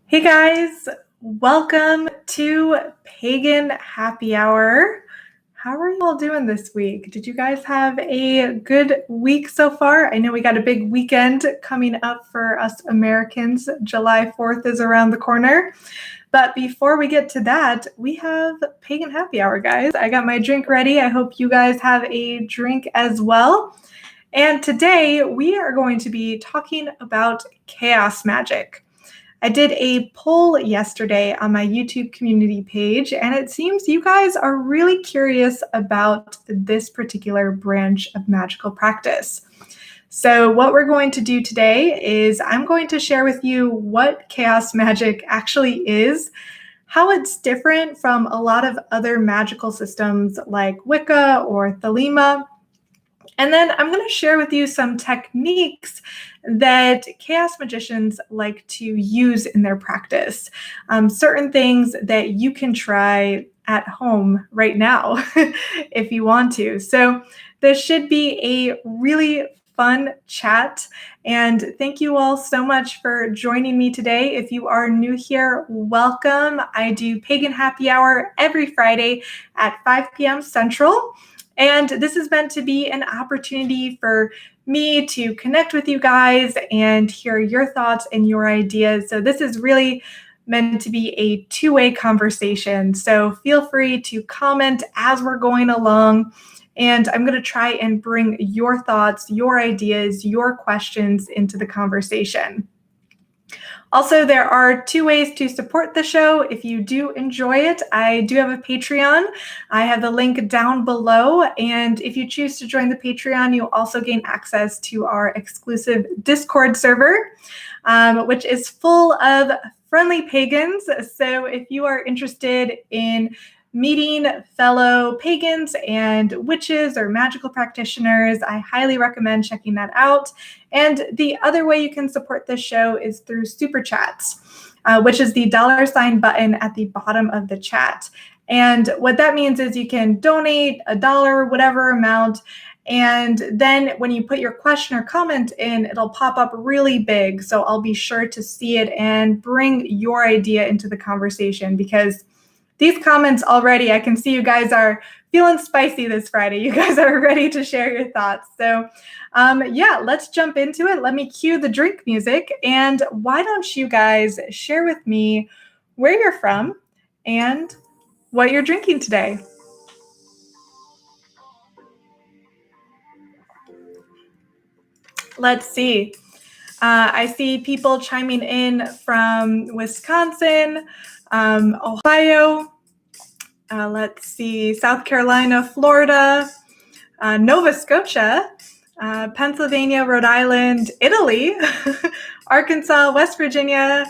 Hey guys, welcome to Pagan Happy Hour. How are you all doing this week? Did you guys have a good week so far? I know we got a big weekend coming up for us Americans. July 4th is around the corner. But before we get to that, we have Pagan Happy Hour, guys. I got my drink ready. I hope you guys have a drink as well. And today we are going to be talking about chaos magic. I did a poll yesterday on my YouTube community page, and it seems you guys are really curious about this particular branch of magical practice. So what we're going to do today is I'm going to share with you what chaos magic actually is, how it's different from a lot of other magical systems like Wicca or Thelema. And then I'm going to share with you some techniques that chaos magicians like to use in their practice. Certain things that you can try at home right now if you want to. So this should be a really fun chat. And thank you all so much for joining me today. If you are new here, welcome. I do Pagan Happy Hour every Friday at 5 p.m. Central. And this is meant to be an opportunity for me to connect with you guys and hear your thoughts and your ideas. So this is really meant to be a two-way conversation. So feel free to comment as we're going along. And I'm going to try and bring your thoughts, your ideas, your questions into the conversation. Also, there are two ways to support the show. If you do enjoy it, I do have a Patreon. I have the link down below. And if you choose to join the Patreon, you'll also gain access to our exclusive Discord server, which is full of friendly pagans. So if you are interested in meeting fellow pagans and witches or magical practitioners, I highly recommend checking that out. And the other way you can support this show is through Super Chats, which is the $ button at the bottom of the chat. And what that means is you can donate $1, whatever amount, and then when you put your question or comment in, it'll pop up really big. So I'll be sure to see it and bring your idea into the conversation, because these comments already, I can see you guys are feeling spicy this Friday. You guys are ready to share your thoughts. So yeah, let's jump into it. Let me cue the drink music. And why don't you guys share with me where you're from and what you're drinking today? Let's see. I see people chiming in from Wisconsin, Ohio, let's see, South Carolina, Florida, Nova Scotia, Pennsylvania, Rhode Island, Italy, Arkansas, West Virginia,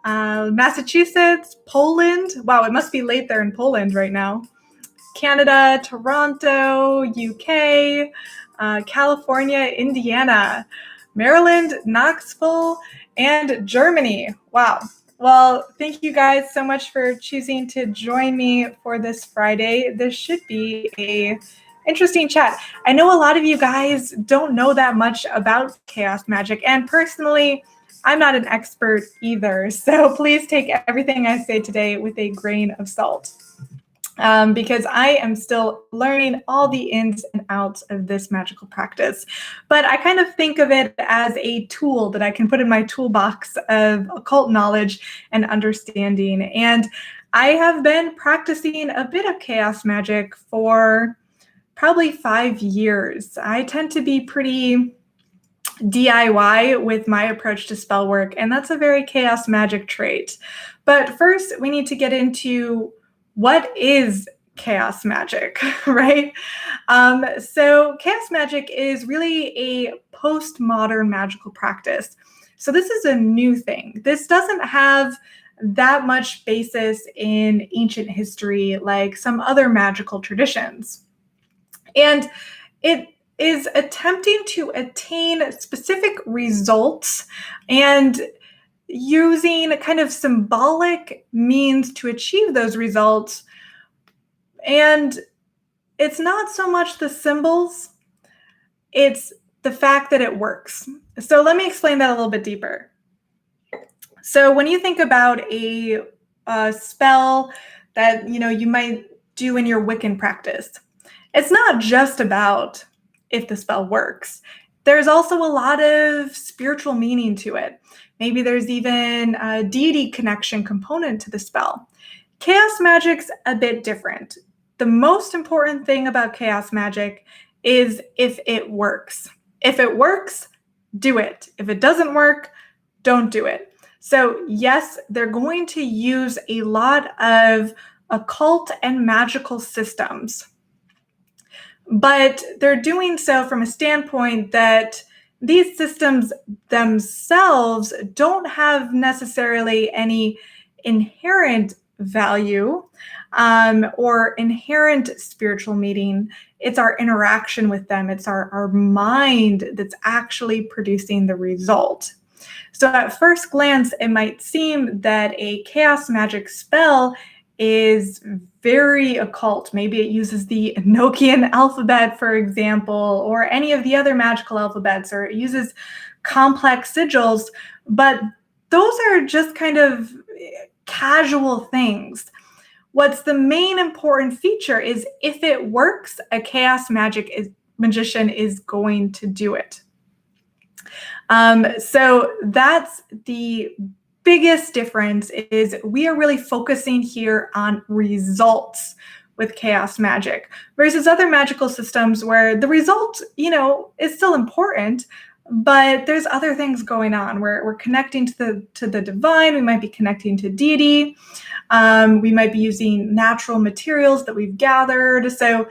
Massachusetts, Poland. Wow, it must be late there in Poland right now. Canada, Toronto, UK, California, Indiana, Maryland, Knoxville, and Germany. Wow. Well, thank you guys so much for choosing to join me for this Friday. This should be a interesting chat. I know a lot of you guys don't know that much about chaos magic, and personally, I'm not an expert either. So please take everything I say today with a grain of salt. Because I am still learning all the ins and outs of this magical practice. But I kind of think of it as a tool that I can put in my toolbox of occult knowledge and understanding. And I have been practicing a bit of chaos magic for probably 5 years. I tend to be pretty DIY with my approach to spell work, and that's a very chaos magic trait. But first, we need to get into what is chaos magic, right? So chaos magic is really a postmodern magical practice. So this is a new thing. This doesn't have that much basis in ancient history like some other magical traditions. And it is attempting to attain specific results and using kind of symbolic means to achieve those results. And it's not so much the symbols, it's the fact that it works. So let me explain that a little bit deeper. So when you think about a spell that you might do in your Wiccan practice, it's not just about if the spell works. There's also a lot of spiritual meaning to it. Maybe there's even a deity connection component to the spell. Chaos magic's a bit different. The most important thing about chaos magic is if it works. If it works, do it. If it doesn't work, don't do it. So yes, they're going to use a lot of occult and magical systems, but they're doing so from a standpoint that these systems themselves don't have necessarily any inherent value or inherent spiritual meaning. It's our interaction with them. It's our mind that's actually producing the result. So at first glance, it might seem that a chaos magic spell is very occult. Maybe it uses the Enochian alphabet, for example, or any of the other magical alphabets, or it uses complex sigils, but those are just kind of casual things. What's the main important feature is if it works, a chaos magician is going to do it. So that's the biggest difference, is we are really focusing here on results with chaos magic versus other magical systems where the result, is still important, but there's other things going on where we're connecting to the divine. We might be connecting to deity. We might be using natural materials that we've gathered. So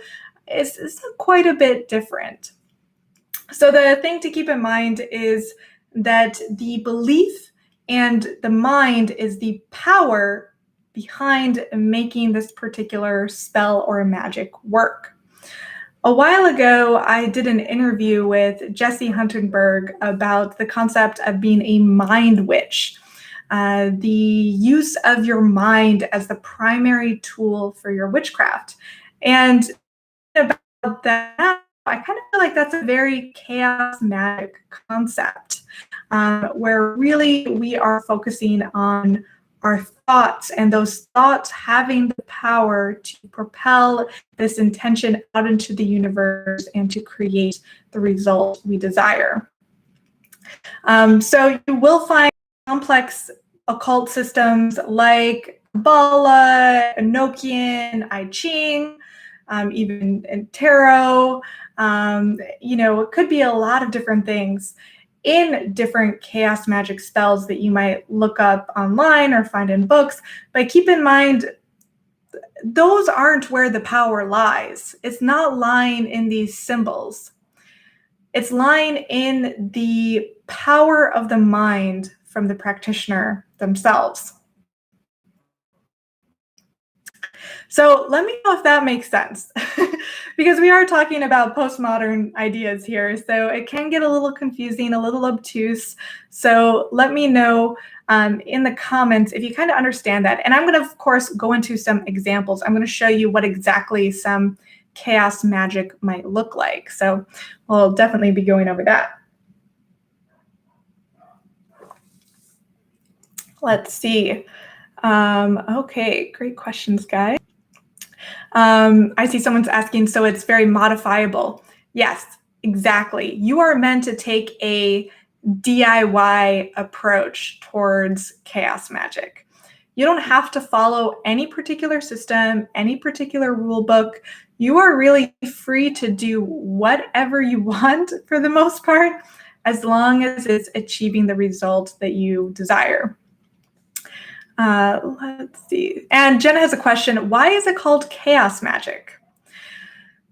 it's quite a bit different. So the thing to keep in mind is that the belief and the mind is the power behind making this particular spell or magic work. A while ago, I did an interview with Jesse Huntenberg about the concept of being a mind witch, the use of your mind as the primary tool for your witchcraft. And about that, I kind of feel like that's a very chaos magic concept, where really we are focusing on our thoughts, and those thoughts having the power to propel this intention out into the universe and to create the result we desire. So you will find complex occult systems like Kabbalah, Enochian, I Ching, even in tarot. It could be a lot of different things in different chaos magic spells that you might look up online or find in books. But keep in mind, those aren't where the power lies. It's not lying in these symbols. It's lying in the power of the mind from the practitioner themselves. So let me know if that makes sense, because we are talking about postmodern ideas here, so it can get a little confusing, a little obtuse. So let me know in the comments if you kind of understand that. And I'm going to, of course, go into some examples. I'm going to show you what exactly some chaos magic might look like. So we'll definitely be going over that. Let's see. Okay, great questions, guys. I see someone's asking, so it's very modifiable. Yes, exactly. You are meant to take a DIY approach towards chaos magic. You don't have to follow any particular system, any particular rule book. You are really free to do whatever you want for the most part, as long as it's achieving the result that you desire. Let's see. And Jenna has a question. Why is it called chaos magic?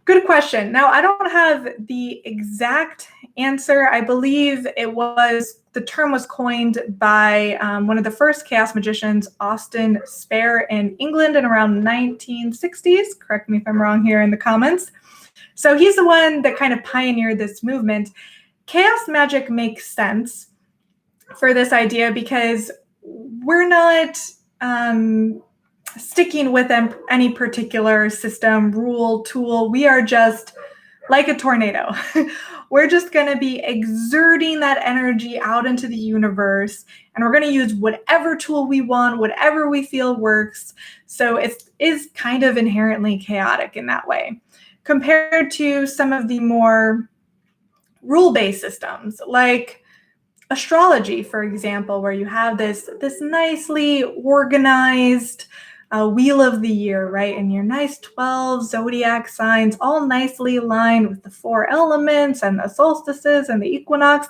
Good question. Now, I don't have the exact answer. I believe the term was coined by one of the first chaos magicians, Austin Spare, in England in around 1960s. Correct me if I'm wrong here in the comments. So he's the one that kind of pioneered this movement. Chaos magic makes sense for this idea because we're not sticking with any particular system, rule, tool. We are just like a tornado. we're just going to be exerting that energy out into the universe, and we're going to use whatever tool we want, whatever we feel works. So it is kind of inherently chaotic in that way, compared to some of the more rule-based systems like astrology, for example, where you have this nicely organized wheel of the year, right? And your nice 12 zodiac signs, all nicely aligned with the 4 elements and the solstices and the equinox.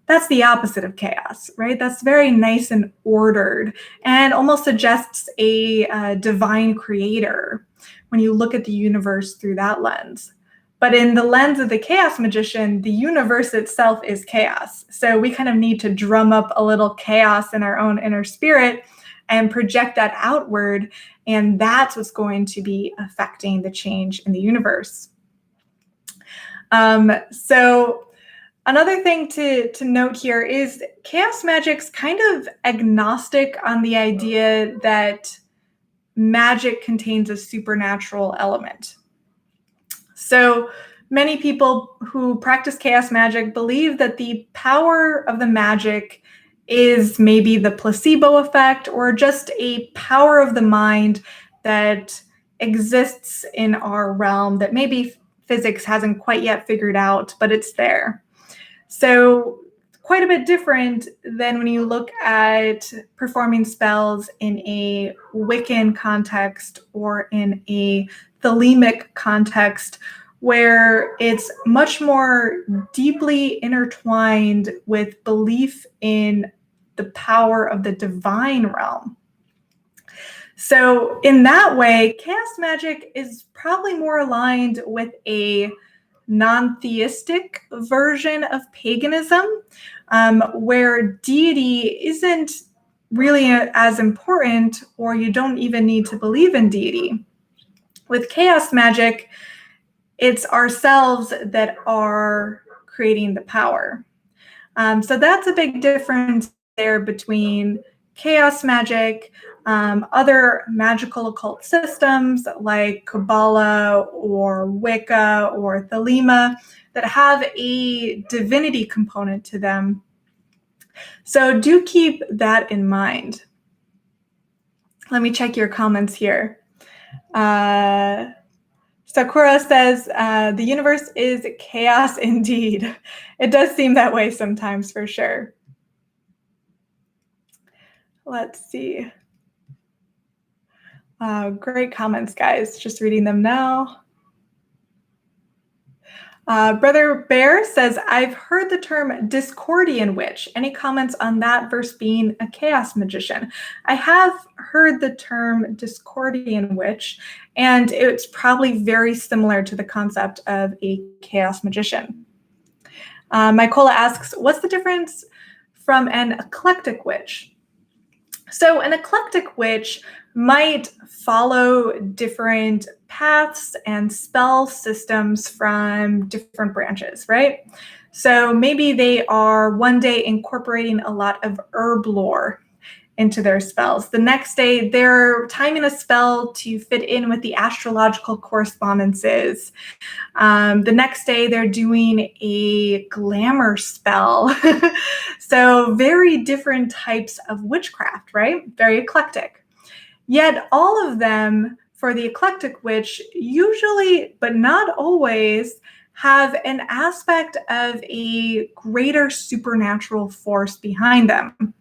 That's the opposite of chaos, right? That's very nice and ordered and almost suggests a divine creator when you look at the universe through that lens. But in the lens of the chaos magician, the universe itself is chaos. So we kind of need to drum up a little chaos in our own inner spirit and project that outward. And that's what's going to be affecting the change in the universe. So another thing to note here is chaos magic's kind of agnostic on the idea that magic contains a supernatural element. So many people who practice chaos magic believe that the power of the magic is maybe the placebo effect or just a power of the mind that exists in our realm that maybe physics hasn't quite yet figured out, but it's there. So quite a bit different than when you look at performing spells in a Wiccan context or in a thelemic context, where it's much more deeply intertwined with belief in the power of the divine realm. So in that way, chaos magic is probably more aligned with a non-theistic version of paganism, where deity isn't really as important, or you don't even need to believe in deity. With chaos magic, it's ourselves that are creating the power. So that's a big difference there between chaos magic, other magical occult systems like Kabbalah or Wicca or Thelema that have a divinity component to them. So do keep that in mind. Let me check your comments here. Sakura says, the universe is chaos indeed. It does seem that way sometimes, for sure. Let's see. Great comments, guys. Just reading them now. Brother Bear says, I've heard the term Discordian witch. Any comments on that versus being a chaos magician? I have heard the term Discordian witch, and it's probably very similar to the concept of a chaos magician. Mykola asks, what's the difference from an eclectic witch? So an eclectic witch might follow different paths and spell systems from different branches, right? So maybe they are one day incorporating a lot of herb lore into their spells. The next day, they're timing a spell to fit in with the astrological correspondences. The next day, they're doing a glamour spell. So very different types of witchcraft, right? Very eclectic. Yet all of them, for the eclectic witch, usually, but not always, have an aspect of a greater supernatural force behind them.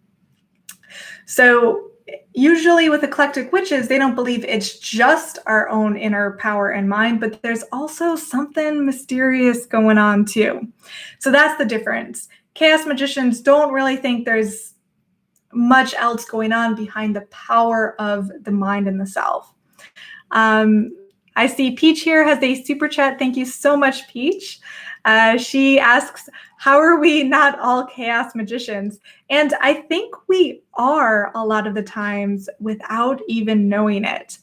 So usually with eclectic witches, they don't believe it's just our own inner power and mind, but there's also something mysterious going on too. So that's the difference. Chaos magicians don't really think there's much else going on behind the power of the mind and the self. I see Peach here has a super chat. Thank you so much, Peach. She asks, how are we not all chaos magicians? And I think we are a lot of the times without even knowing it.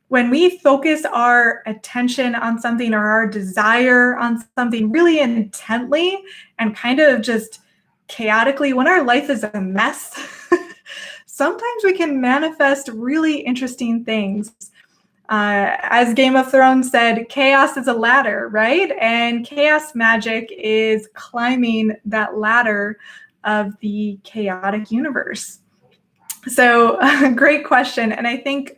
When we focus our attention on something or our desire on something really intently and kind of just chaotically, when our life is a mess, sometimes we can manifest really interesting things. As Game of Thrones said, chaos is a ladder, right? And chaos magic is climbing that ladder of the chaotic universe. So great question. And I think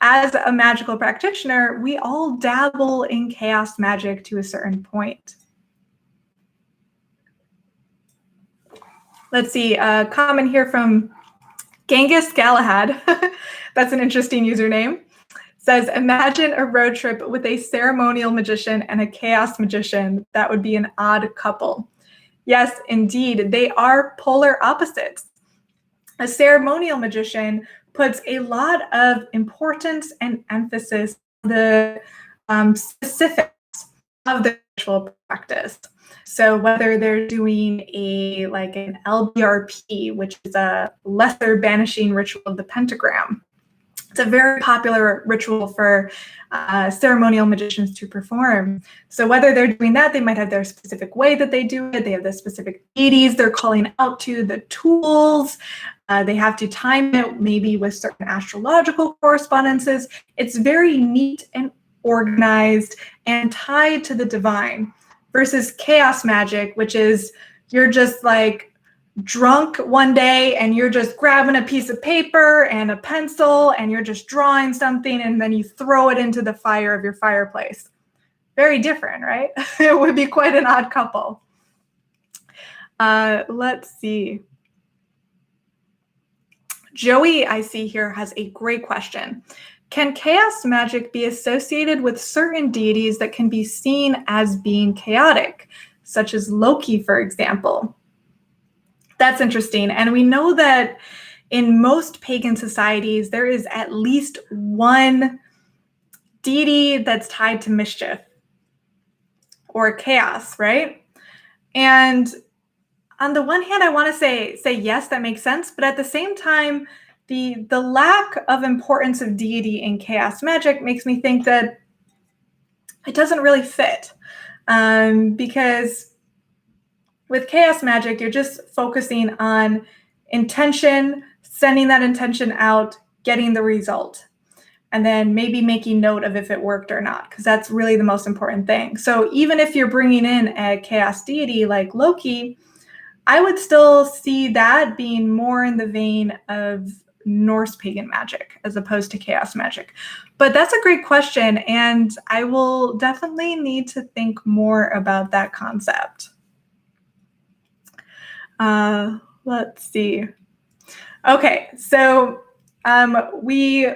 as a magical practitioner, we all dabble in chaos magic to a certain point. Let's see, a comment here from Genghis Galahad. That's an interesting username. Says, imagine a road trip with a ceremonial magician and a chaos magician. That would be an odd couple. Yes, indeed. They are polar opposites. A ceremonial magician puts a lot of importance and emphasis on the specifics of the ritual practice. So whether they're doing an LBRP, which is a lesser banishing ritual of the pentagram, it's a very popular ritual for ceremonial magicians to perform. So whether they're doing that, they might have their specific way that they do it. They have the specific deities they're calling out to, the tools. They have to time it maybe with certain astrological correspondences. It's very neat and organized and tied to the divine, versus chaos magic, which is you're just like drunk one day and you're just grabbing a piece of paper and a pencil and you're just drawing something and then you throw it into the fire of your fireplace. Very different, right? It would be quite an odd couple. Let's see. Joey, I see here, has a great question. Can chaos magic be associated with certain deities that can be seen as being chaotic, such as Loki, for example? That's interesting. And we know that in most pagan societies, there is at least one deity that's tied to mischief or chaos, right? And on the one hand, I want to say yes, that makes sense. But at the same time, the lack of importance of deity in chaos magic makes me think that it doesn't really fit. Because with chaos magic, you're just focusing on intention, sending that intention out, getting the result, and then maybe making note of if it worked or not, because that's really the most important thing. So even if you're bringing in a chaos deity like Loki, I would still see that being more in the vein of Norse pagan magic as opposed to chaos magic. But that's a great question, and I will definitely need to think more about that concept. Let's see. Okay, so we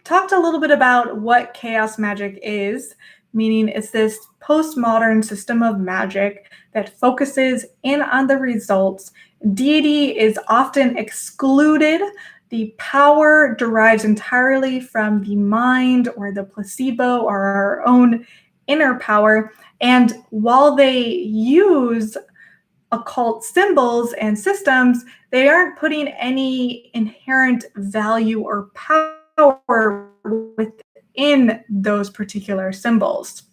talked a little bit about what chaos magic is, meaning it's this postmodern system of magic that focuses in on the results. Deity is often excluded. The power derives entirely from the mind or the placebo or our own inner power. And while they use occult symbols and systems, they aren't putting any inherent value or power within those particular symbols.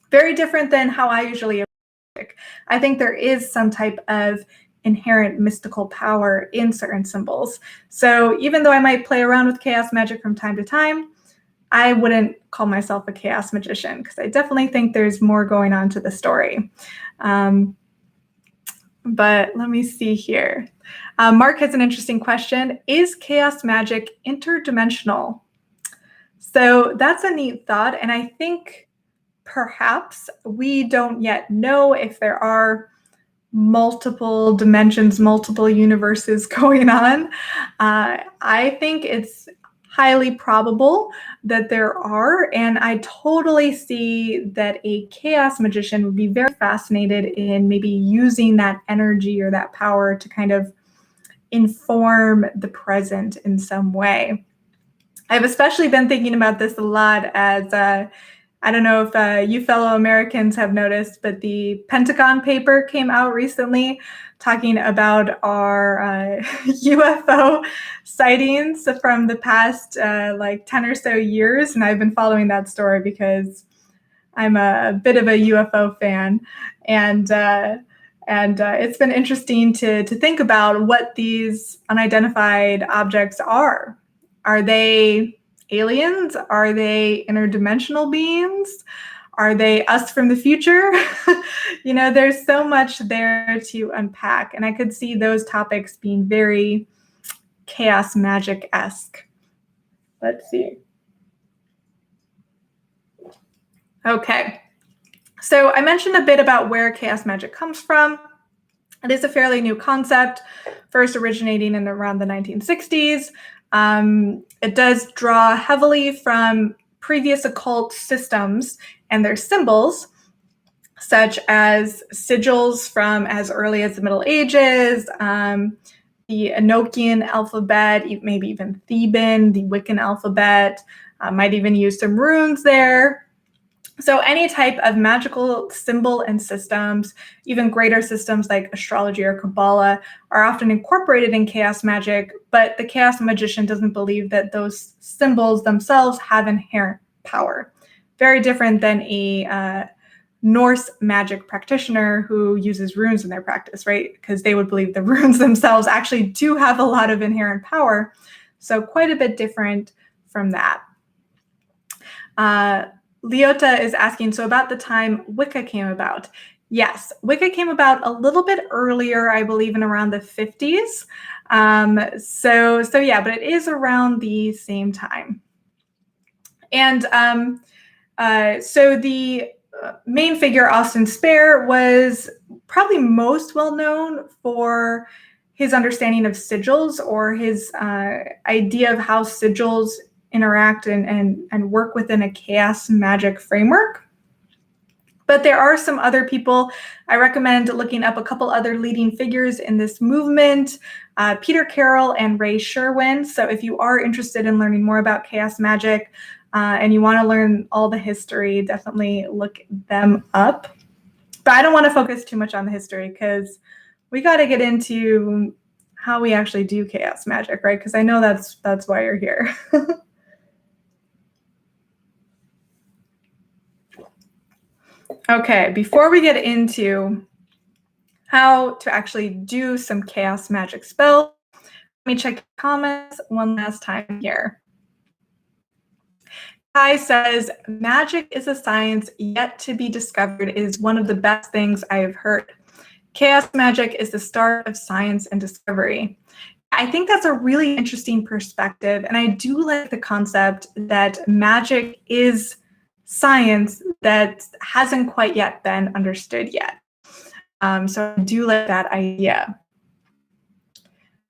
Very different than how I usually approach it. I think there is some type of inherent mystical power in certain symbols. So even though I might play around with chaos magic from time to time, I wouldn't call myself a chaos magician, because I definitely think there's more going on to the story. But let me see here. Mark has an interesting question. Is chaos magic interdimensional? So that's a neat thought. And I think perhaps we don't yet know if there are multiple dimensions, multiple universes going on. I think it's highly probable that there are, and I totally see that a chaos magician would be very fascinated in maybe using that energy or that power to kind of inform the present in some way. I've especially been thinking about this a lot as I don't know if you fellow Americans have noticed, but the Pentagon paper came out recently talking about our UFO sightings from the past like 10 or so years. And I've been following that story because I'm a bit of a UFO fan. And it's been interesting to think about what these unidentified objects are. Are they aliens? Are they interdimensional beings? Are they us from the future? There's so much there to unpack, and I could see those topics being very chaos magic-esque. Let's see. Okay, so I mentioned a bit about where chaos magic comes from. It is a fairly new concept, first originating in around the 1960s. It does draw heavily from previous occult systems and their symbols, such as sigils from as early as the Middle Ages, the Enochian alphabet, maybe even Theban, the Wiccan alphabet, might even use some runes there. So any type of magical symbol and systems, even greater systems like astrology or Kabbalah, are often incorporated in chaos magic, but the chaos magician doesn't believe that those symbols themselves have inherent power. Very different than a Norse magic practitioner who uses runes in their practice, right? Because they would believe the runes themselves actually do have a lot of inherent power. So quite a bit different from that. Leota is asking, so about the time Wicca came about. Yes, Wicca came about a little bit earlier, I believe in around the 50s. So yeah, but it is around the same time. And so the main figure, Austin Spare, was probably most well known for his understanding of sigils, or his idea of how sigils interact and work within a chaos magic framework. But there are some other people. I recommend looking up a couple other leading figures in this movement, Peter Carroll and Ray Sherwin. So if you are interested in learning more about chaos magic and you want to learn all the history, definitely look them up. But I don't want to focus too much on the history, because we got to get into how we actually do chaos magic, right? Because I know that's why you're here. Okay, before we get into how to actually do some chaos magic spells, let me check comments one last time here. Kai says, magic is a science yet to be discovered. It is one of the best things I have heard. Chaos magic is the start of science and discovery. I think that's a really interesting perspective, and I do like the concept that magic is science that hasn't quite yet been understood yet. So I do like that idea.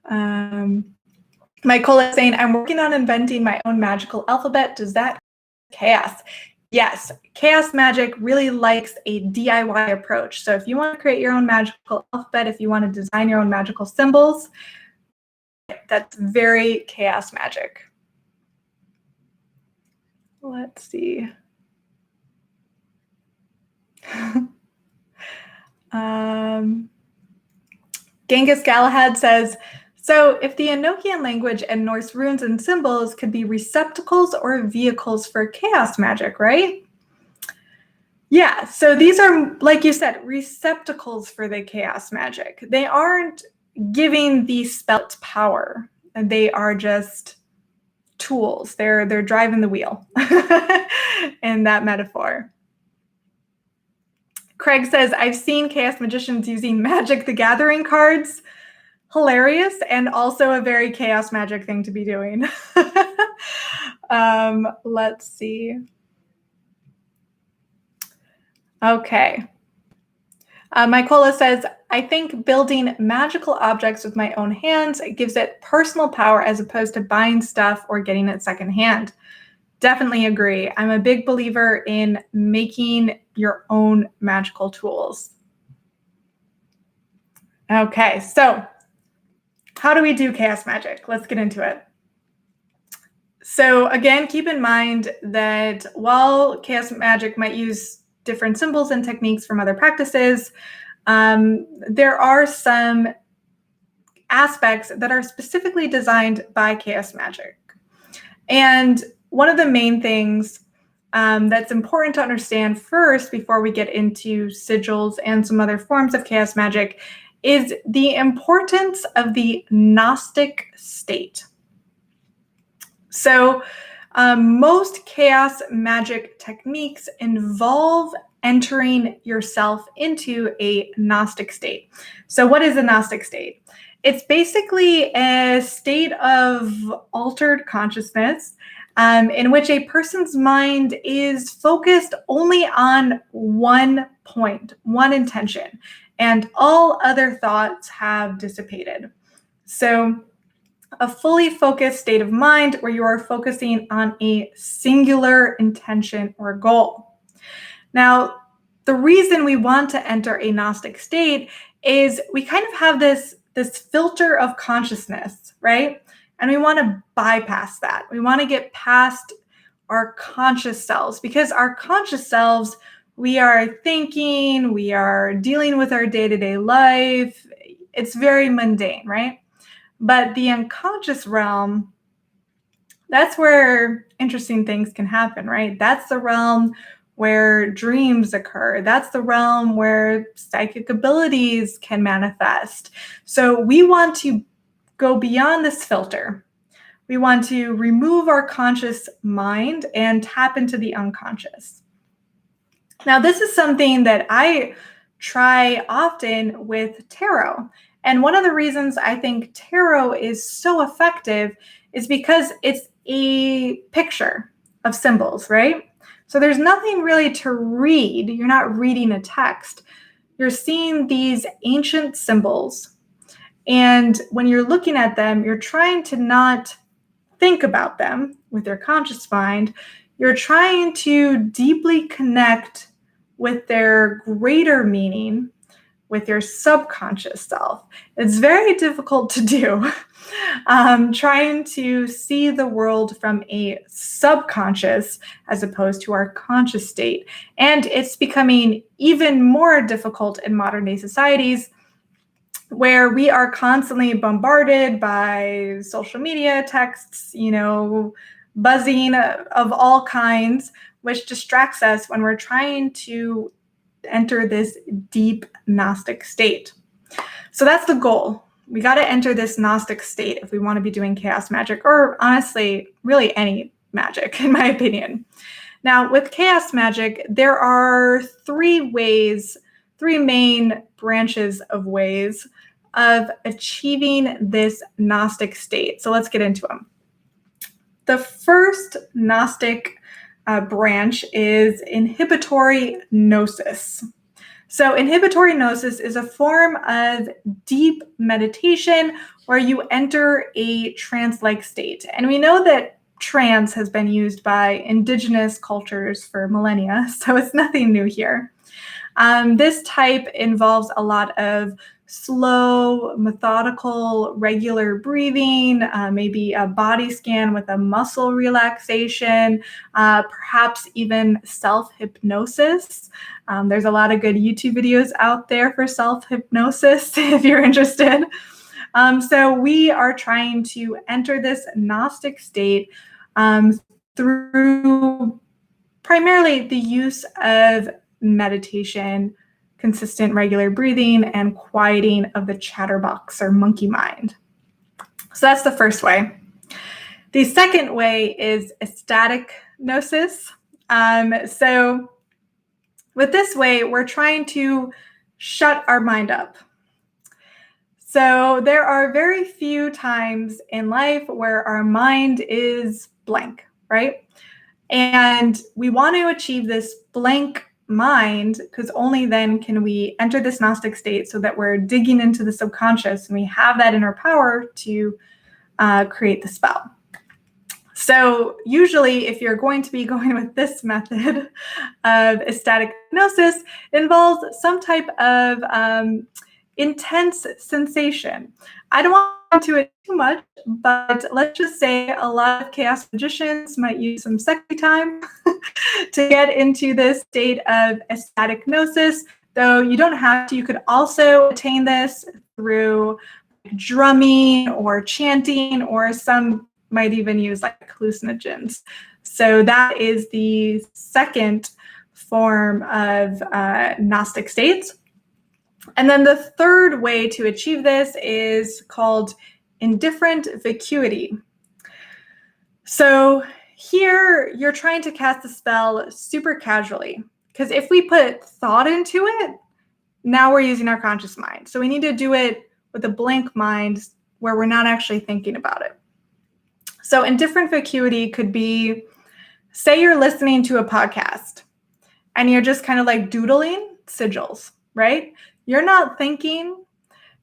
Michael is saying, I'm working on inventing my own magical alphabet. Does that chaos? Yes, chaos magic really likes a DIY approach. So if you want to create your own magical alphabet, if you want to design your own magical symbols, that's very chaos magic. Let's see. Genghis Galahad says, so if the Enochian language and Norse runes and symbols could be receptacles or vehicles for chaos magic, right? Yeah, so these are, like you said, receptacles for the chaos magic. They aren't giving the spell its power. They are just tools. They're driving the wheel in that metaphor. Craig says, I've seen chaos magicians using Magic the Gathering cards. Hilarious, and also a very chaos magic thing to be doing. Let's see. Okay. Mykola says, I think building magical objects with my own hands gives it personal power as opposed to buying stuff or getting it secondhand. Definitely agree. I'm a big believer in making your own magical tools. Okay, so how do we do chaos magic? Let's get into it. So again, keep in mind that while chaos magic might use different symbols and techniques from other practices, there are some aspects that are specifically designed by chaos magic. And one of the main things that's important to understand first before we get into sigils and some other forms of chaos magic is the importance of the Gnostic state. So Most chaos magic techniques involve entering yourself into a Gnostic state. So what is a Gnostic state? It's basically a state of altered consciousness in which a person's mind is focused only on one point, one intention, and all other thoughts have dissipated. So a fully focused state of mind where you are focusing on a singular intention or goal. Now, the reason we want to enter a Gnostic state is we kind of have this filter of consciousness, right? And we want to bypass that. We want to get past our conscious selves, because our conscious selves, we are thinking, we are dealing with our day-to-day life. It's very mundane, right? But the unconscious realm, that's where interesting things can happen, right? That's the realm where dreams occur. That's the realm where psychic abilities can manifest. So we want to go beyond this filter. We want to remove our conscious mind and tap into the unconscious. Now, this is something that I try often with tarot. And one of the reasons I think tarot is so effective is because it's a picture of symbols, right? So there's nothing really to read. You're not reading a text. You're seeing these ancient symbols. And when you're looking at them, you're trying to not think about them with your conscious mind. You're trying to deeply connect with their greater meaning, with your subconscious self. It's very difficult to do, trying to see the world from a subconscious as opposed to our conscious state. And it's becoming even more difficult in modern day societies, where we are constantly bombarded by social media, texts, buzzing of all kinds, which distracts us when we're trying to enter this deep Gnostic state. So that's the goal. We got to enter this Gnostic state if we want to be doing chaos magic, or honestly, really any magic, in my opinion. Now, with chaos magic, there are three main branches of ways of achieving this Gnostic state. So let's get into them. The first Gnostic branch is inhibitory gnosis. So inhibitory gnosis is a form of deep meditation where you enter a trance-like state. And we know that trance has been used by indigenous cultures for millennia, so it's nothing new here. This type involves a lot of slow, methodical, regular breathing, maybe a body scan with a muscle relaxation, perhaps even self-hypnosis. There's a lot of good YouTube videos out there for self-hypnosis if you're interested. So we are trying to enter this Gnostic state through primarily the use of meditation, consistent regular breathing, and quieting of the chatterbox or monkey mind. So that's the first way. The second way is ecstatic gnosis. So with this way, we're trying to shut our mind up. So there are very few times in life where our mind is blank, right? And we want to achieve this blank mind, because only then can we enter this Gnostic state so that we're digging into the subconscious and we have that inner power to create the spell. So usually if you're going to be going with this method of ecstatic gnosis, it involves some type of intense sensation. I don't want to go into it too much, but let's just say a lot of chaos magicians might use some sexy time to get into this state of ecstatic gnosis, though you don't have to. You could also attain this through drumming or chanting, or some might even use like hallucinogens. So that is the second form of Gnostic states. And then the third way to achieve this is called indifferent vacuity. So here you're trying to cast the spell super casually, because if we put thought into it, now we're using our conscious mind. So we need to do it with a blank mind where we're not actually thinking about it. So indifferent vacuity could be, say you're listening to a podcast and you're just kind of like doodling sigils, right? You're not thinking,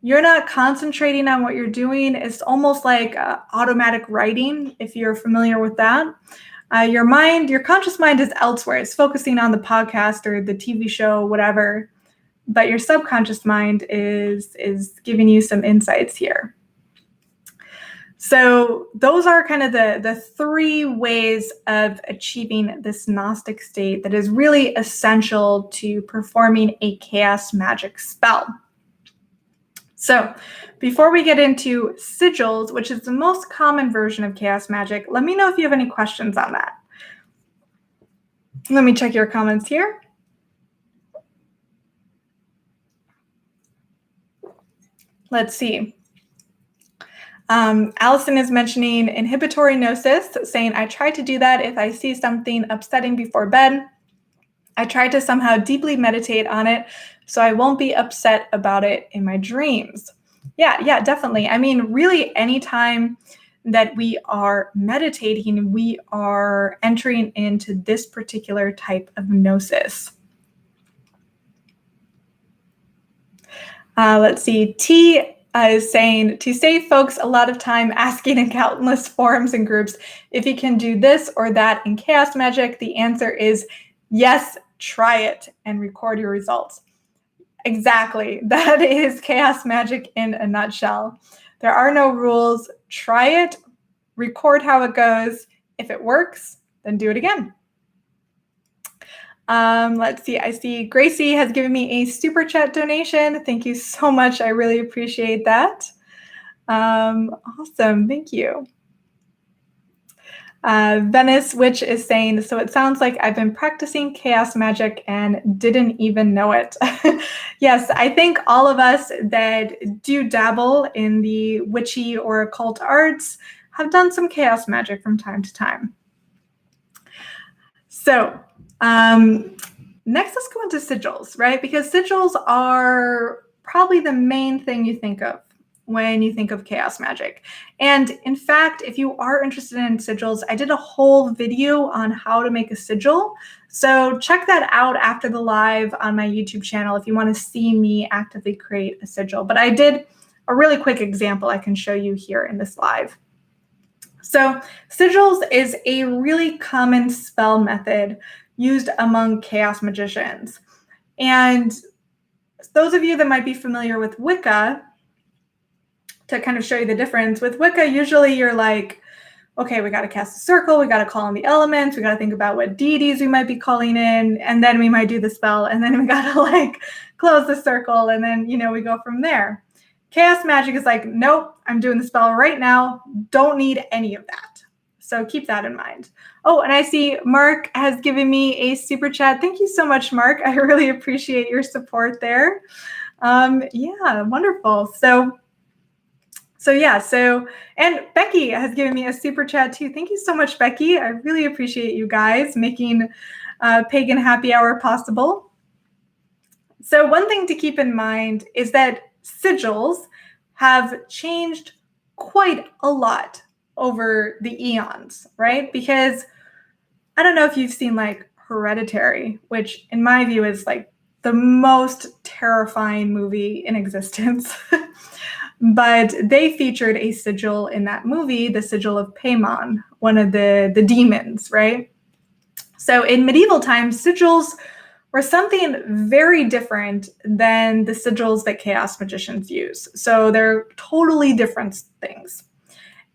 you're not concentrating on what you're doing. It's almost like automatic writing, if you're familiar with that. Your conscious mind is elsewhere. It's focusing on the podcast or the TV show, whatever. But your subconscious mind is giving you some insights here. So those are kind of the three ways of achieving this Gnostic state that is really essential to performing a chaos magic spell. So before we get into sigils, which is the most common version of chaos magic, let me know if you have any questions on that. Let me check your comments here. Let's see. Allison is mentioning inhibitory gnosis, saying, I try to do that if I see something upsetting before bed. I try to somehow deeply meditate on it so I won't be upset about it in my dreams. Yeah, definitely. I mean, really, anytime that we are meditating, we are entering into this particular type of gnosis. Let's see. T is saying, to save folks a lot of time asking in countless forums and groups if you can do this or that in chaos magic, the answer is yes, try it and record your results. Exactly. That is chaos magic in a nutshell. There are no rules. Try it, record how it goes. If it works, then do it again. Let's see. I see Gracie has given me a super chat donation. Thank you so much. I really appreciate that. Awesome. Thank you. Venice Witch is saying, so it sounds like I've been practicing chaos magic and didn't even know it. Yes, I think all of us that do dabble in the witchy or occult arts have done some chaos magic from time to time. So next, let's go into sigils, right? Because sigils are probably the main thing you think of when you think of chaos magic. And in fact, if you are interested in sigils, I did a whole video on how to make a sigil. So check that out after the live on my YouTube channel if you want to see me actively create a sigil. But I did a really quick example I can show you here in this live. So sigils is a really common spell method used among chaos magicians. And those of you that might be familiar with Wicca, to kind of show you the difference, with Wicca, usually you're like, okay, we got to cast a circle, we got to call on the elements, we got to think about what deities we might be calling in, and then we might do the spell, and then we got to like close the circle, and then, you know, we go from there. Chaos magic is like, nope, I'm doing the spell right now, don't need any of that. So keep that in mind. Oh, and I see Mark has given me a super chat. Thank you so much, Mark. I really appreciate your support there. Yeah, wonderful. And Becky has given me a super chat too. Thank you so much, Becky. I really appreciate you guys making Pagan Happy Hour possible. So one thing to keep in mind is that sigils have changed quite a lot over the eons, right? Because I don't know if you've seen like Hereditary, which in my view is like the most terrifying movie in existence. But they featured a sigil in that movie, the sigil of Paimon, one of the demons, right? So in medieval times, sigils were something very different than the sigils that chaos magicians use. So they're totally different things.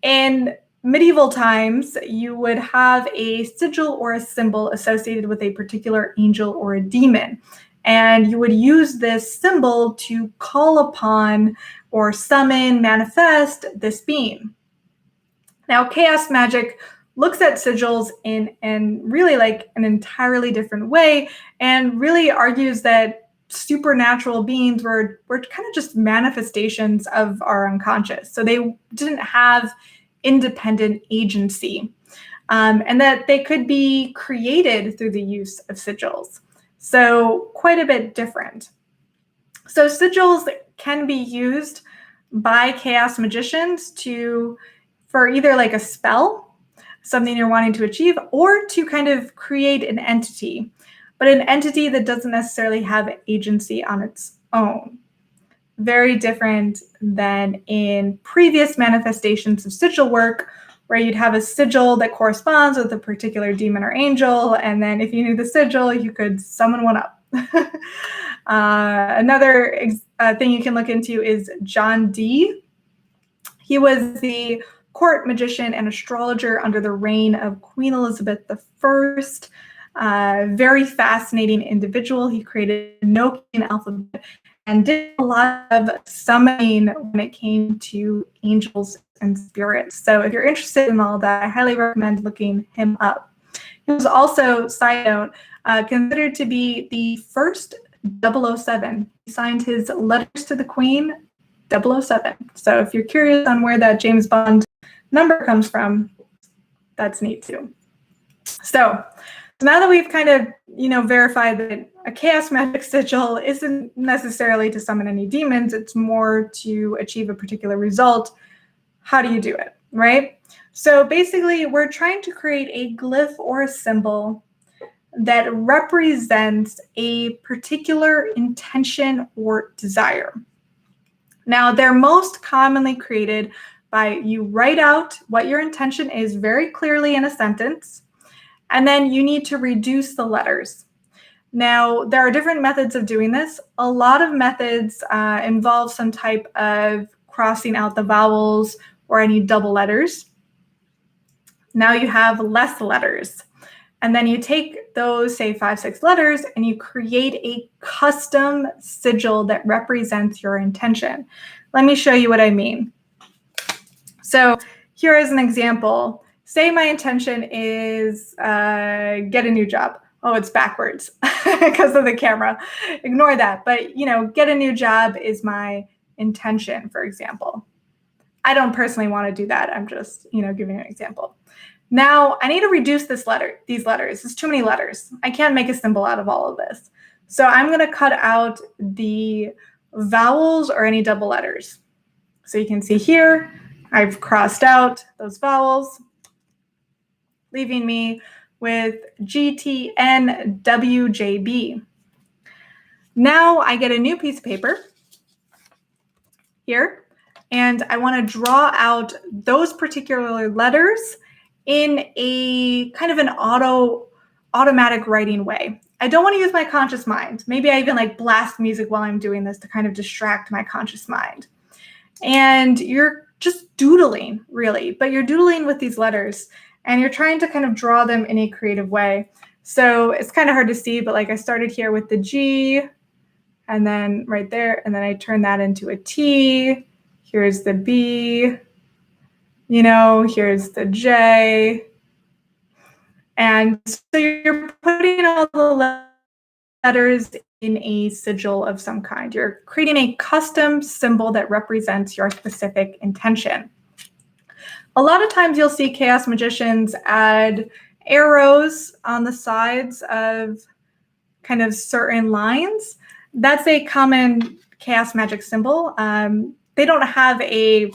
In medieval times, you would have a sigil or a symbol associated with a particular angel or a demon. And you would use this symbol to call upon or summon, manifest this being. Now, chaos magic looks at sigils in really like an entirely different way and really argues that supernatural beings were kind of just manifestations of our unconscious. So they didn't have independent agency. and that they could be created through the use of sigils. So quite a bit different. So sigils can be used by chaos magicians for either like a spell, something you're wanting to achieve, or to kind of create an entity, but an entity that doesn't necessarily have agency on its own. Very different than in previous manifestations of sigil work, where you'd have a sigil that corresponds with a particular demon or angel, and then if you knew the sigil, you could summon one up. Another thing you can look into is John Dee. He was the court magician and astrologer under the reign of Queen Elizabeth I. Very fascinating individual. He created the Nokian alphabet and did a lot of summoning when it came to angels and spirits. So if you're interested in all that, I highly recommend looking him up. He was also, side note, considered to be the first 007. He signed his letters to the Queen 007. So if you're curious on where that James Bond number comes from, that's neat too. So now that we've kind of, verified that a chaos magic sigil isn't necessarily to summon any demons, it's more to achieve a particular result, how do you do it, right? So basically, we're trying to create a glyph or a symbol that represents a particular intention or desire. Now, they're most commonly created by you write out what your intention is very clearly in a sentence, and then you need to reduce the letters. Now, there are different methods of doing this. A lot of methods involve some type of crossing out the vowels or any double letters. Now you have less letters. And then you take those, say, 5, 6 letters, and you create a custom sigil that represents your intention. Let me show you what I mean. So here is an example. Say my intention is get a new job. Oh, it's backwards because of the camera. Ignore that. But, get a new job is my intention, for example. I don't personally want to do that. I'm just, giving an example. Now, I need to reduce these letters. It's too many letters. I can't make a symbol out of all of this. So I'm going to cut out the vowels or any double letters. So you can see here, I've crossed out those vowels, leaving me with GTNWJB. Now I get a new piece of paper here, and I want to draw out those particular letters in a kind of an automatic writing way. I don't want to use my conscious mind. Maybe I even blast music while I'm doing this to kind of distract my conscious mind. And you're just doodling, really, but you're doodling with these letters, and you're trying to kind of draw them in a creative way. So it's kind of hard to see, but I started here with the G, and then right there, and then I turn that into a T. Here's the B, here's the J. And so you're putting all the letters in a sigil of some kind. You're creating a custom symbol that represents your specific intention. A lot of times you'll see chaos magicians add arrows on the sides of kind of certain lines. That's a common chaos magic symbol. They don't have a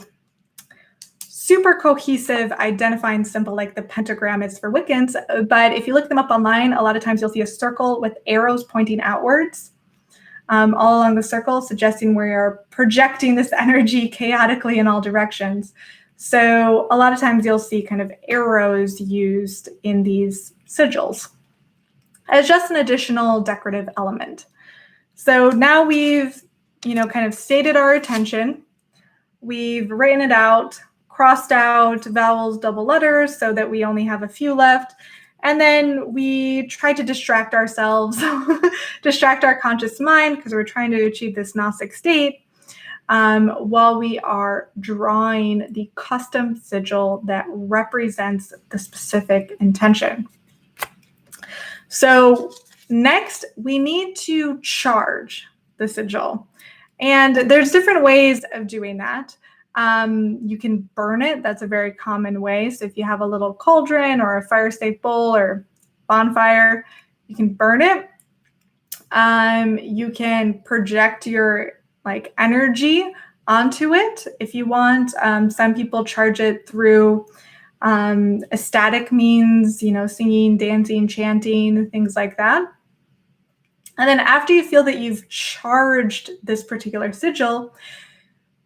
super cohesive identifying symbol like the pentagram is for Wiccans, but if you look them up online, a lot of times you'll see a circle with arrows pointing outwards all along the circle, suggesting we are projecting this energy chaotically in all directions. So a lot of times you'll see kind of arrows used in these sigils as just an additional decorative element. So now we've, kind of stated our intention. We've written it out, crossed out vowels, double letters, so that we only have a few left. And then we try to distract ourselves, distract our conscious mind, because we're trying to achieve this Gnostic state, while we are drawing the custom sigil that represents the specific intention. So next, we need to charge the sigil. And there's different ways of doing that. You can burn it. That's a very common way. So if you have a little cauldron or a fire-safe bowl or bonfire, you can burn it. You can project your energy onto it if you want. Some people charge it through ecstatic means, singing, dancing, chanting, things like that. And then after you feel that you've charged this particular sigil,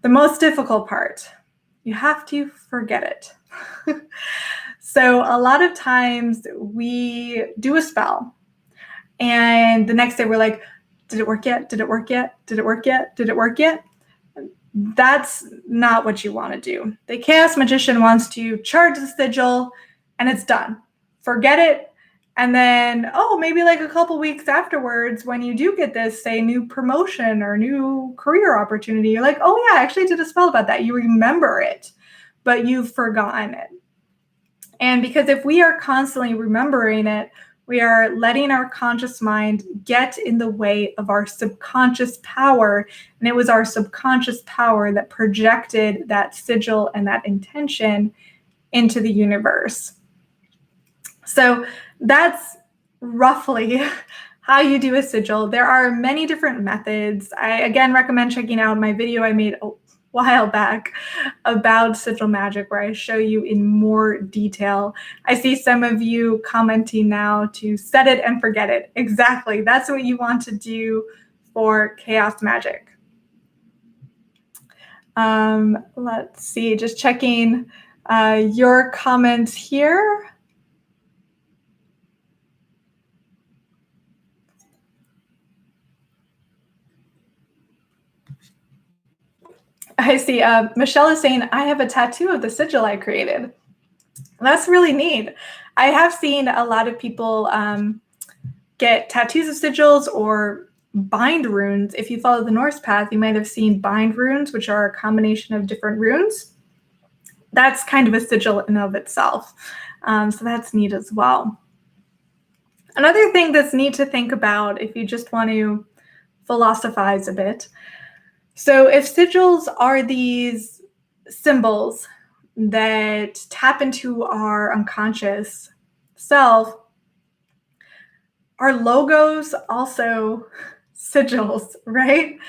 the most difficult part, you have to forget it. So a lot of times we do a spell and the next day we're like, did it work yet? Did it work yet? Did it work yet? Did it work yet? That's not what you want to do. The chaos magician wants to charge the sigil and it's done. Forget it. And then, maybe like a couple weeks afterwards, when you do get this, say, new promotion or new career opportunity, you're like, oh yeah, I actually did a spell about that. You remember it, but you've forgotten it. And because if we are constantly remembering it, we are letting our conscious mind get in the way of our subconscious power. And it was our subconscious power that projected that sigil and that intention into the universe. So that's roughly how you do a sigil. There are many different methods. I, again, recommend checking out my video I made a while back about sigil magic, where I show you in more detail. I see some of you commenting now to set it and forget it. Exactly. That's what you want to do for chaos magic. Let's see, just checking your comments here. I see Michelle is saying, I have a tattoo of the sigil I created. That's really neat. I have seen a lot of people get tattoos of sigils or bind runes. If you follow the Norse path, you might have seen bind runes, which are a combination of different runes. That's kind of a sigil in and of itself. So that's neat as well. Another thing that's neat to think about if you just want to philosophize a bit. So if sigils are these symbols that tap into our unconscious self, are logos also sigils, right?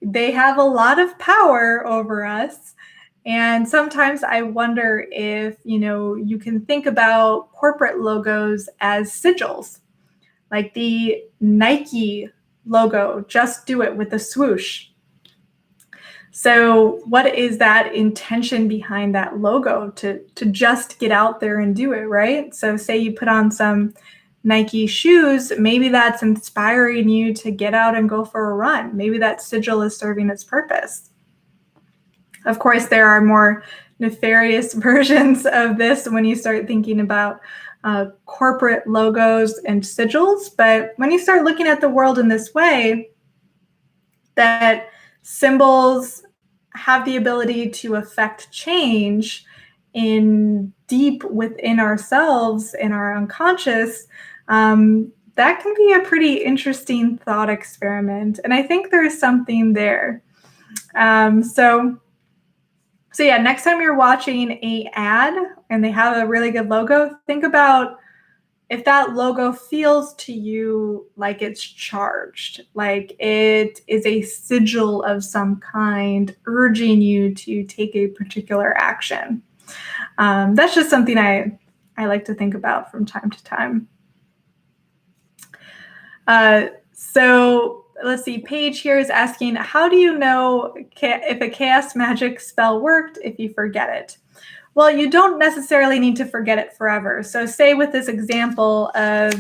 They have a lot of power over us. And sometimes I wonder if, you can think about corporate logos as sigils, like the Nike logo, just do it with a swoosh. So what is that intention behind that logo to just get out there and do it, right? So say you put on some Nike shoes, maybe that's inspiring you to get out and go for a run. Maybe that sigil is serving its purpose. Of course, there are more nefarious versions of this when you start thinking about corporate logos and sigils. But when you start looking at the world in this way, that symbols have the ability to affect change in deep within ourselves, in our unconscious, that can be a pretty interesting thought experiment. And I think there's something there. So yeah, next time you're watching an ad and they have a really good logo, think about if that logo feels to you like it's charged, like it is a sigil of some kind urging you to take a particular action. That's just something I like to think about from time to time. So let's see, Paige here is asking, how do you know if a chaos magic spell worked if you forget it? Well, you don't necessarily need to forget it forever. So say with this example of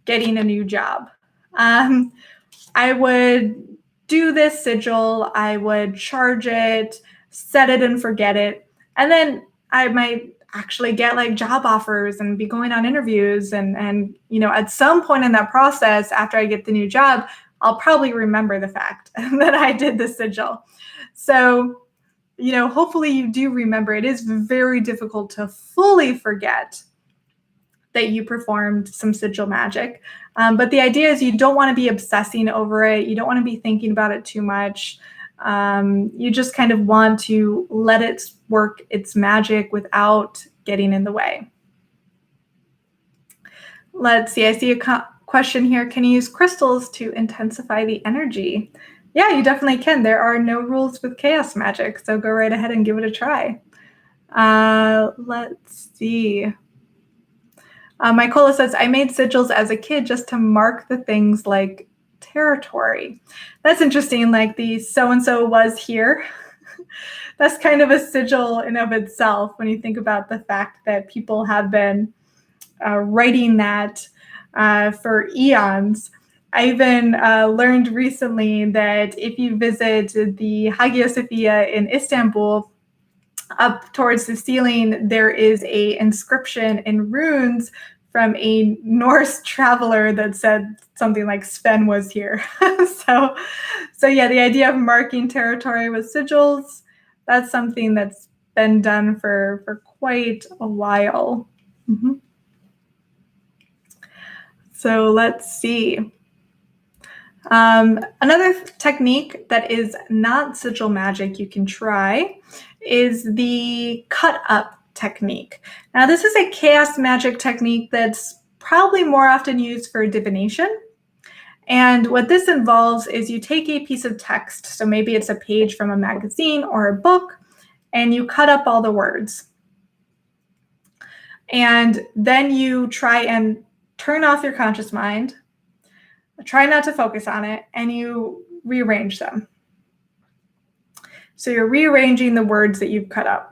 getting a new job, I would do this sigil, I would charge it, set it and forget it. And then I might actually get like job offers and be going on interviews. And at some point in that process, after I get the new job, I'll probably remember the fact that I did the sigil. So, hopefully you do remember. It is very difficult to fully forget that you performed some sigil magic. But the idea is you don't want to be obsessing over it. You don't want to be thinking about it too much. You just kind of want to let it work its magic without getting in the way. Let's see, I see a question here. Can you use crystals to intensify the energy? Yeah, you definitely can. There are no rules with chaos magic, so go right ahead and give it a try. Let's see. Mykola says, I made sigils as a kid just to mark the things like territory. That's interesting, like the so-and-so was here. That's kind of a sigil in of itself when you think about the fact that people have been writing that for eons. I even learned recently that if you visit the Hagia Sophia in Istanbul, up towards the ceiling, there is a inscription in runes from a Norse traveler that said something like Sven was here. so yeah, the idea of marking territory with sigils, that's something that's been done for quite a while. Mm-hmm. So let's see. Another technique that is not sigil magic you can try is the Cutup technique. Now, this is a chaos magic technique that's probably more often used for divination. And what this involves is you take a piece of text, so maybe it's a page from a magazine or a book, and you cut up all the words. And then you try and turn off your conscious mind, try not to focus on it, and you rearrange them. So you're rearranging the words that you've cut up,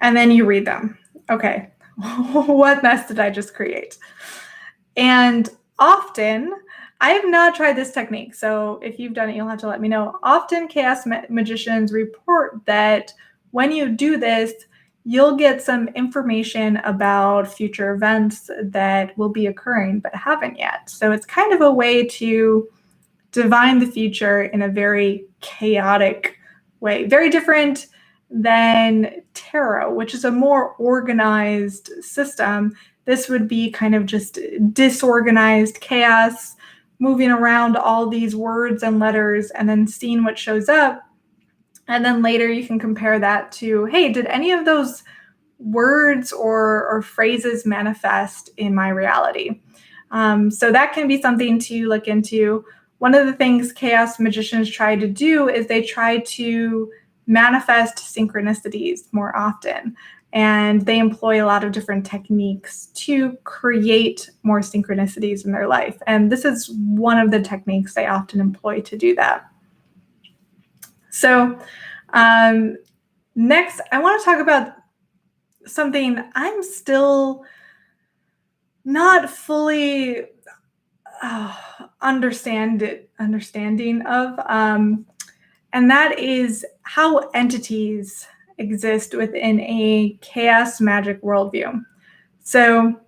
and then you read them. Okay, what mess did I just create? And often, I have not tried this technique, so if you've done it, you'll have to let me know. Often, chaos magicians report that when you do this, you'll get some information about future events that will be occurring but haven't yet. So it's kind of a way to divine the future in a very chaotic way. Very different than tarot, which is a more organized system. This would be kind of just disorganized chaos, moving around all these words and letters and then seeing what shows up. And then later you can compare that to, hey, did any of those words or phrases manifest in my reality? So that can be something to look into. One of the things chaos magicians try to do is they try to manifest synchronicities more often. And they employ a lot of different techniques to create more synchronicities in their life. And this is one of the techniques they often employ to do that. So next, I want to talk about something I'm still not fully understanding of, and that is how entities exist within a chaos magic worldview. So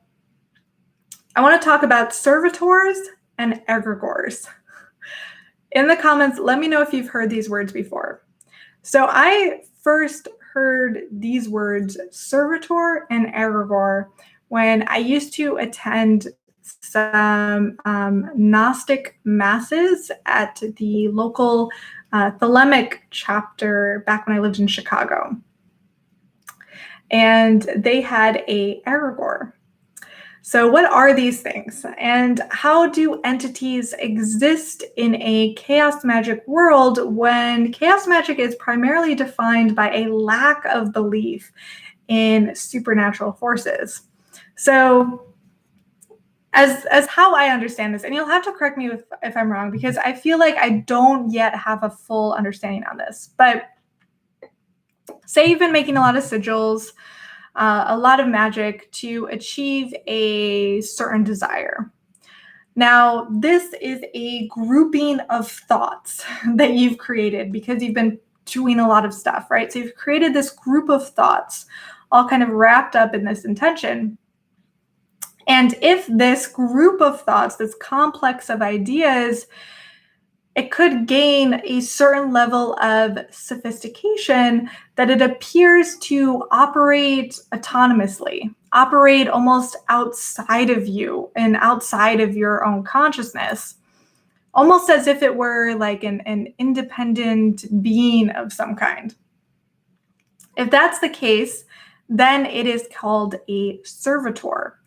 I want to talk about servitors and egregores. In the comments, let me know if you've heard these words before. So I first heard these words, servitor and egregore, when I used to attend some Gnostic masses at the local Thelemic chapter back when I lived in Chicago. And they had a egregore. So what are these things? And how do entities exist in a chaos magic world when chaos magic is primarily defined by a lack of belief in supernatural forces? So as how I understand this, and you'll have to correct me if I'm wrong, because I feel like I don't yet have a full understanding on this, but say you've been making a lot of sigils, a lot of magic to achieve a certain desire. Now, this is a grouping of thoughts that you've created because you've been doing a lot of stuff, right? So you've created this group of thoughts all kind of wrapped up in this intention. And if this group of thoughts, this complex of ideas, it could gain a certain level of sophistication that it appears to operate autonomously, operate almost outside of you and outside of your own consciousness, almost as if it were like an independent being of some kind. If that's the case, then it is called a servitor.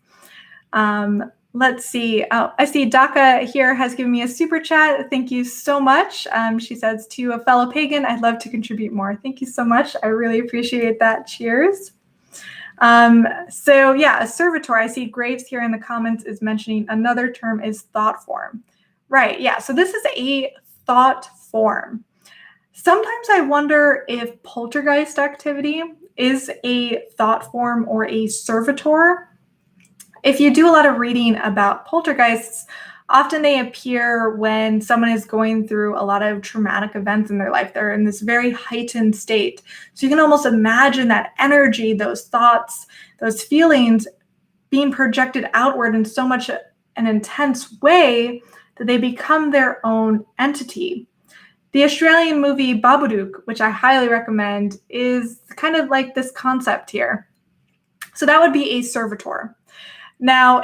Let's see. Oh, I see Daka here has given me a super chat. Thank you so much. She says, to a fellow pagan, I'd love to contribute more. Thank you so much. I really appreciate that. Cheers. So yeah, a servitor, I see Graves here in the comments is mentioning another term is thought form. Right, yeah, so this is a thought form. Sometimes I wonder if poltergeist activity is a thought form or a servitor. If you do a lot of reading about poltergeists, often they appear when someone is going through a lot of traumatic events in their life. They're in this very heightened state. So you can almost imagine that energy, those thoughts, those feelings being projected outward in so much an intense way that they become their own entity. The Australian movie Babadook, which I highly recommend, is kind of like this concept here. So that would be a servitor. Now,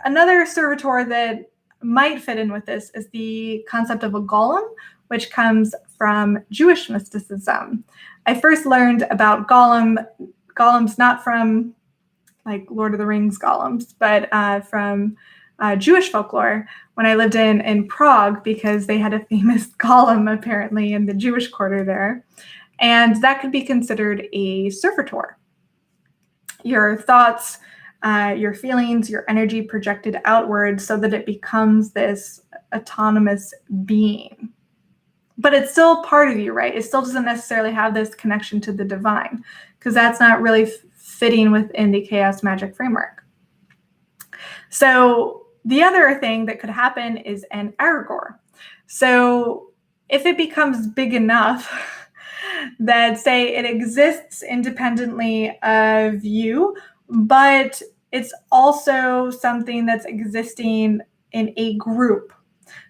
another servitor that might fit in with this is the concept of a golem, which comes from Jewish mysticism. I first learned about golems not from like Lord of the Rings golems, but from Jewish folklore when I lived in Prague, because they had a famous golem apparently in the Jewish quarter there. And that could be considered a servitor. Your thoughts, your feelings, your energy projected outward so that it becomes this autonomous being. But it's still part of you, right? It still doesn't necessarily have this connection to the divine, because that's not really fitting within the chaos magic framework. So the other thing that could happen is an egregore. So if it becomes big enough that, say, it exists independently of you, but it's also something that's existing in a group.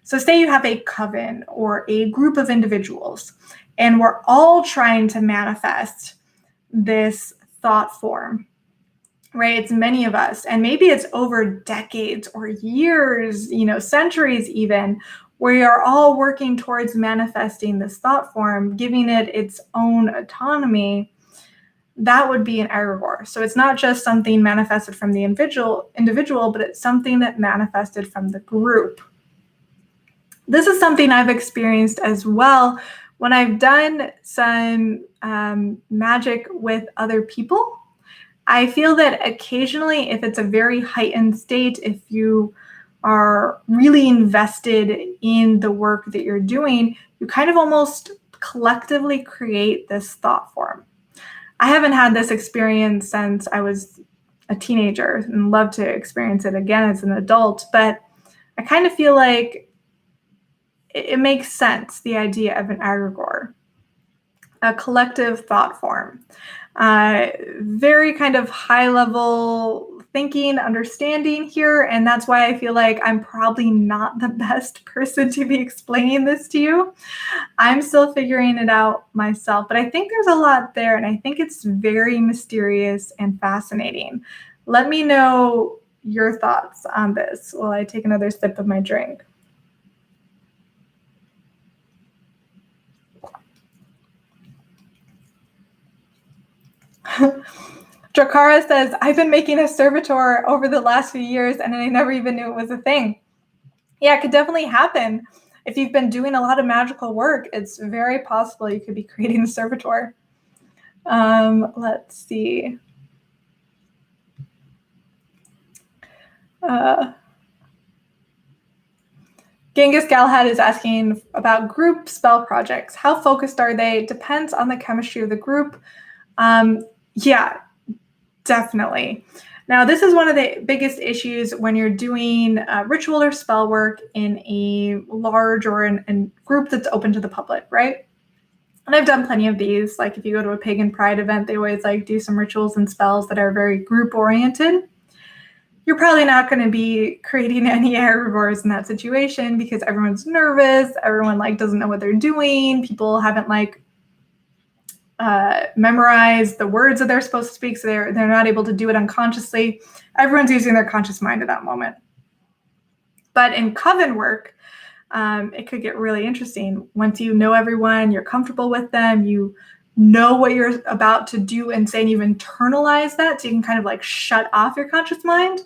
So say you have a coven or a group of individuals, and we're all trying to manifest this thought form, right? It's many of us, and maybe it's over decades or years, centuries even, where we are all working towards manifesting this thought form, giving it its own autonomy. That would be an egregore. So it's not just something manifested from the individual, but it's something that manifested from the group. This is something I've experienced as well when I've done some magic with other people. I feel that occasionally, if it's a very heightened state, if you are really invested in the work that you're doing, you kind of almost collectively create this thought form. I haven't had this experience since I was a teenager and love to experience it again as an adult, but I kind of feel like it makes sense, the idea of an egregore, a collective thought form. Very kind of high level thinking, understanding here, and that's why I feel like I'm probably not the best person to be explaining this to you. I'm still figuring it out myself, but I think there's a lot there, and I think it's very mysterious and fascinating. Let me know your thoughts on this while I take another sip of my drink. Drakara says, I've been making a servitor over the last few years and I never even knew it was a thing. Yeah, it could definitely happen. If you've been doing a lot of magical work, it's very possible you could be creating a servitor. Let's see. Genghis Galahad is asking about group spell projects. How focused are they? Depends on the chemistry of the group. Yeah, definitely. Now, this is one of the biggest issues when you're doing ritual or spell work in a large or in group that's open to the public, right? And I've done plenty of these. Like if you go to a pagan pride event, they always like do some rituals and spells that are very group oriented. You're probably not going to be creating any egregores in that situation because everyone's nervous. Everyone doesn't know what they're doing. People haven't memorize the words that they're supposed to speak, so they're not able to do it unconsciously. Everyone's using their conscious mind at that moment. But in coven work, it could get really interesting. Once you know everyone, you're comfortable with them, you know what you're about to do and say, and you've internalized that so you can kind of like shut off your conscious mind,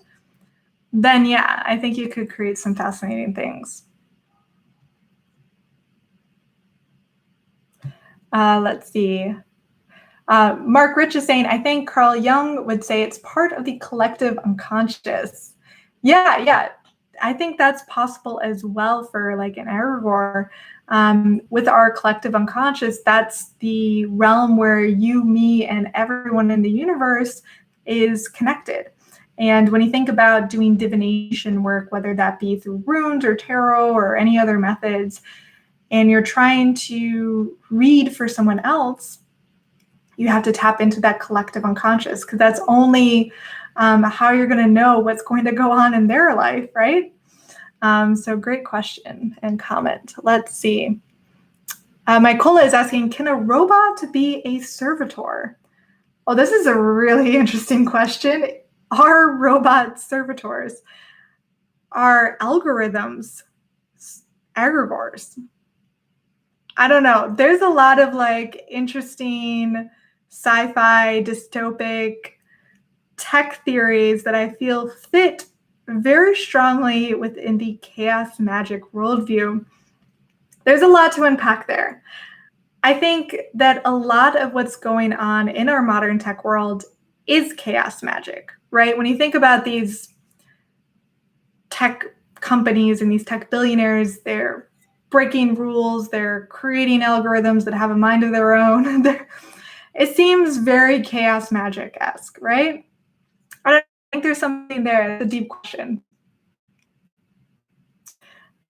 then yeah, I think you could create some fascinating things. Let's see. Mark Rich is saying, I think Carl Jung would say it's part of the collective unconscious. Yeah. I think that's possible as well for like an egregore. With our collective unconscious, that's the realm where you, me, and everyone in the universe is connected. And when you think about doing divination work, whether that be through runes or tarot or any other methods, and you're trying to read for someone else, you have to tap into that collective unconscious, because that's only how you're going to know what's going to go on in their life, right? So great question and comment. Let's see. Mykola is asking, can a robot be a servitor? Well, this is a really interesting question. Are robots servitors? Are algorithms egregores? I don't know. There's a lot of like interesting sci-fi dystopic tech theories that I feel fit very strongly within the chaos magic worldview. There's a lot to unpack there. I think that a lot of what's going on in our modern tech world is chaos magic, right? When you think about these tech companies and these tech billionaires, they're breaking rules, they're creating algorithms that have a mind of their own. It seems very chaos magic-esque, right? I think there's something there. It's a deep question.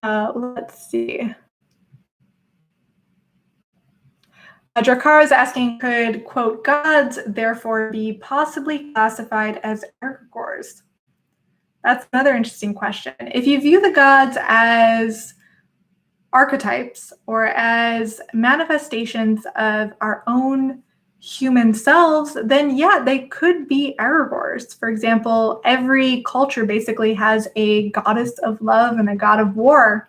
Let's see. Drakar is asking, could, quote, gods therefore be possibly classified as egregores? That's another interesting question. If you view the gods as archetypes or as manifestations of our own human selves, then yeah, they could be egregores. For example, every culture basically has a goddess of love and a god of war.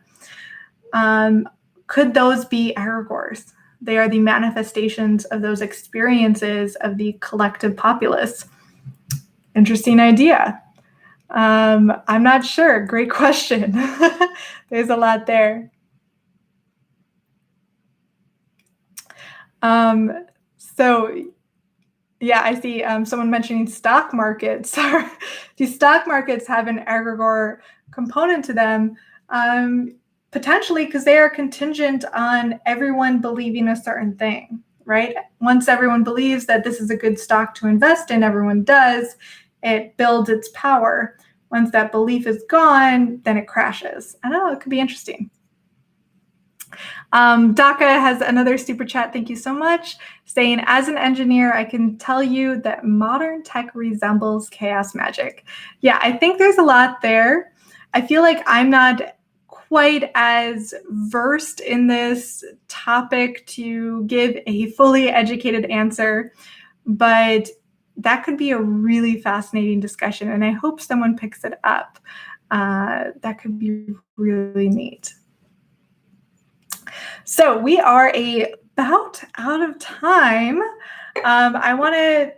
Could those be egregores? They are the manifestations of those experiences of the collective populace. Interesting idea. I'm not sure. Great question. There's a lot there. So yeah, I see someone mentioning stock markets. Do stock markets have an egregore component to them? Potentially, because they are contingent on everyone believing a certain thing, right? Once everyone believes that this is a good stock to invest in, everyone does, it builds its power. Once that belief is gone, then it crashes. I don't know, it could be interesting. Daka has another super chat, thank you so much, saying, as an engineer, I can tell you that modern tech resembles chaos magic. Yeah, I think there's a lot there. I feel like I'm not quite as versed in this topic to give a fully educated answer, but that could be a really fascinating discussion, and I hope someone picks it up. That could be really neat. So we are about out of time. I want to,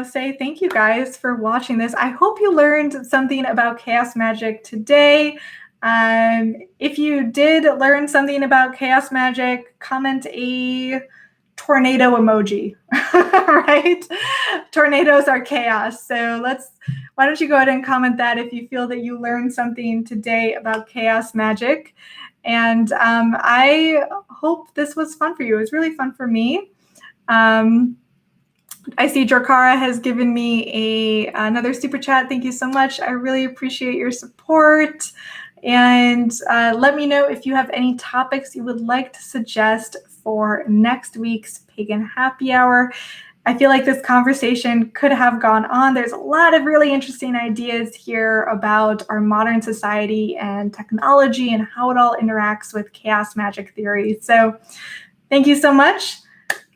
say thank you guys for watching this. I hope you learned something about chaos magic today. If you did learn something about chaos magic, comment a tornado emoji, right? Tornadoes are chaos. So why don't you go ahead and comment that if you feel that you learned something today about chaos magic. And I hope this was fun for you. It was really fun for me. I see Drakara has given me another super chat. Thank you so much. I really appreciate your support. And let me know if you have any topics you would like to suggest for next week's Pagan Happy Hour. I feel like this conversation could have gone on. There's a lot of really interesting ideas here about our modern society and technology and how it all interacts with chaos magic theory. So thank you so much.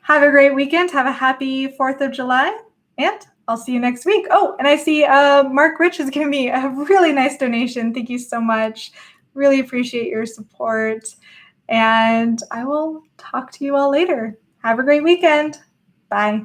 Have a great weekend. Have a happy 4th of July. And I'll see you next week. Oh, and I see Mark Rich has given me a really nice donation. Thank you so much. Really appreciate your support. And I will talk to you all later. Have a great weekend. Bye.